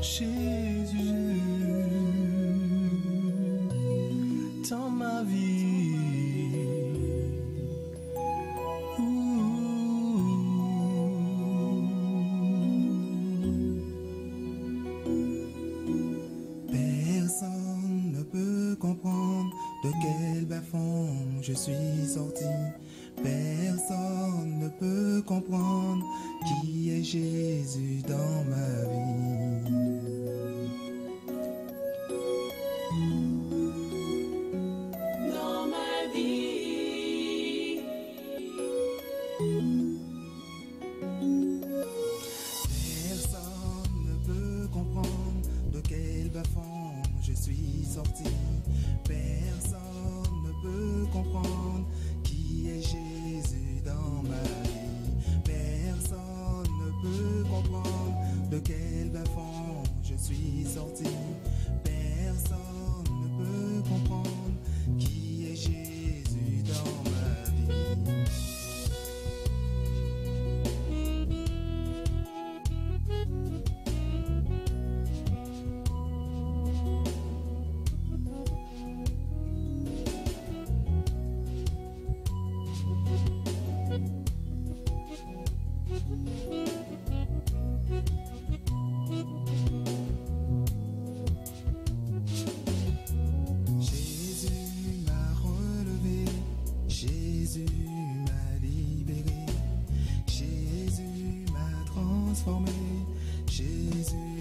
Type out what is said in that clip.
Jésus, dans ma vie. Personne ne peut comprendre de quel bas-fond je suis sorti. Personne ne peut comprendre qui est Jésus dans ma vie. Dans ma vie. Personne ne peut comprendre de quel bas-fond je suis sorti. Personne ne peut comprendre qui est Jésus dans ma vie. Personne ne peut comprendre de quel bas-fond je suis sorti. Personne ne peut comprendre qui est Jésus dans ma vie. Jésus m'a relevé, Jésus m'a libéré, Jésus m'a transformé, Jésus